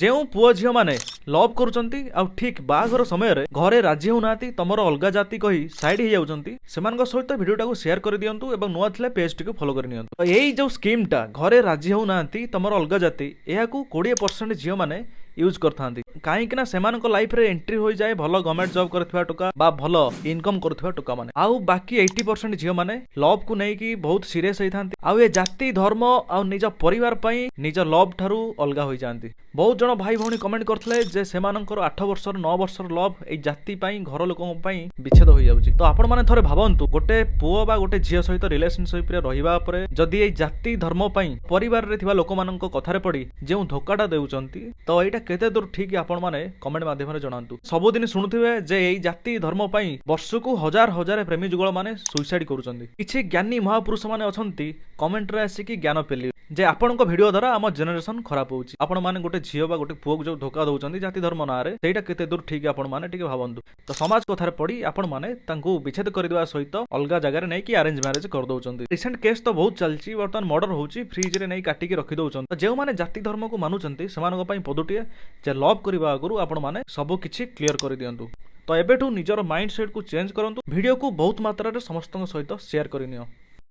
ଯେଉଁ ପୁଅ ଝିଅ ମାନେ ଲଭ୍ କରୁଛନ୍ତି ଆଉ ଠିକ୍ ବାହାଘର ସମୟରେ ଘରେ ରାଜି ହେଉନାହାନ୍ତି, ତମର ଅଲଗା ଜାତି କହି ସାଇଡ୍ ହେଇଯାଉଛନ୍ତି, ସେମାନଙ୍କ ସହିତ ଭିଡ଼ିଓଟାକୁ ସେୟାର କରିଦିଅନ୍ତୁ ଏବଂ ନୂଆ ଥିଲେ ପେଜଟିକୁ ଫଲୋ କରିନିଅନ୍ତୁ। ତ ଏଇ ଯେଉଁ ସ୍କିମ୍ଟା ଘରେ ରାଜି ହେଉନାହାନ୍ତି ତମର ଅଲଗା ଜାତି, ଏହାକୁ 20% ଝିଅମାନେ ୟୁଜ୍ କରିଥାନ୍ତି। କାହିଁକି ନା ସେମାନଙ୍କ ଲାଇଫରେ ଏଣ୍ଟ୍ରି ହୋଇଯାଏ ଭଲ ଗଭର୍ଣ୍ଣମେଣ୍ଟ ଜବ୍ କରୁଥିବା ଟୋକା ବା ଭଲ ଇନକମ୍ କରୁଥିବା ଟୋକା ମାନେ। ଆଉ ବାକି 80% ଝିଅମାନେ ଲଭ୍କୁ ନେଇକି ବହୁତ ସିରିୟସ୍ ହେଇଥାନ୍ତି ଆଉ ଏ ଜାତି ଧର୍ମ ଆଉ ନିଜ ପରିବାର ପାଇଁ ନିଜ ଲଭ୍ ଠାରୁ ଅଲଗା ହୋଇଯାଆନ୍ତି। ବହୁତ ଜଣ ଭାଇ ଭଉଣୀ କମେଣ୍ଟ କରିଥିଲେ ଯେ ସେମାନଙ୍କର 8 ବର୍ଷର 9 ବର୍ଷର ଲଭ୍ ଏଇ ଜାତି ପାଇଁ ଘର ଲୋକଙ୍କ ପାଇଁ ବିଚ୍ଛେଦ ହୋଇଯାଉଛି। ତ ଆପଣମାନେ ଥରେ ଭାବନ୍ତୁ, ଗୋଟେ ପୁଅ ବା ଗୋଟେ ଝିଅ ସହିତ ରିଲେସନସିପରେ ରହିବା ପରେ ଯଦି ଏଇ ଜାତି ଧର୍ମ ପାଇଁ ପରିବାରରେ ଥିବା ଲୋକମାନଙ୍କ କଥାରେ ପଡ଼ି ଯେଉଁ ଧୋକାଟା ଦେଉଛନ୍ତି, ତ ଏଇଟା କେତେ ଦୂର ଠିକ୍ ଆପଣମାନେ କମେଣ୍ଟ ମାଧ୍ୟମରେ ଜଣାନ୍ତୁ। ସବୁଦିନ ଶୁଣୁଥିବେ ଯେ ଏଇ ଜାତି ଧର୍ମ ପାଇଁ ବର୍ଷକୁ ହଜାର ହଜାର ପ୍ରେମୀ ଯୁଗଳ ମାନେ ସୁଇସାଇଡ୍ କରୁଛନ୍ତି। କିଛି ଜ୍ଞାନୀ ମହାପୁରୁଷ ମାନେ ଅଛନ୍ତି କମେଣ୍ଟରେ ଆସିକି ଜ୍ଞାନ ପେଲି ଯେ ଆପଣଙ୍କ ଭିଡ଼ିଓ ଦ୍ୱାରା ଆମ ଜେନେରେସନ୍ ଖରାପ ହେଉଛି। ଆପଣମାନେ ଗୋଟେ ଝିଅ ବା ଗୋଟେ ପୁଅକୁ ଯେଉଁ ଧୋକା ଦେଉଛନ୍ତି ଜାତି ଧର୍ମ ନାଁରେ, ସେଇଟା କେତେ ଦୂର ଠିକ୍ ଆପଣମାନେ ଟିକେ ଭାବନ୍ତୁ। ତ ସମାଜ କଥାରେ ପଡ଼ି ଆପଣମାନେ ତାଙ୍କୁ ବିଚ୍ଛେଦ କରିଦେବା ସହିତ ଅଲଗା ଜାଗାରେ ନେଇକି ଆରେଞ୍ଜ ମ୍ୟାରେଜ କରିଦେଉଛନ୍ତି। ରିସେଣ୍ଟ କେସ୍ ତ ବହୁତ ଚାଲିଛି, ବର୍ତ୍ତମାନ ମର୍ଡର ହେଉଛି, ଫ୍ରିଜରେ ନେଇ କାଟିକି ରଖିଦେଉଛନ୍ତି। ତ ଯେଉଁମାନେ ଜାତି ଧର୍ମକୁ ମାନୁଛନ୍ତି ସେମାନଙ୍କ ପାଇଁ ପଦଟିଏ ଯେ ଲଭ୍ କରିବା ଆଗରୁ ଆପଣମାନେ ସବୁ କିଛି କ୍ଲିୟର କରିଦିଅନ୍ତୁ। ତ ଏବେଠୁ ନିଜର ମାଇଣ୍ଡ ସେଟ୍କୁ ଚେଞ୍ଜ କରନ୍ତୁ, ଭିଡ଼ିଓକୁ ବହୁତ ମାତ୍ରାରେ ସମସ୍ତଙ୍କ ସହିତ ସେୟାର କରିନିଅ।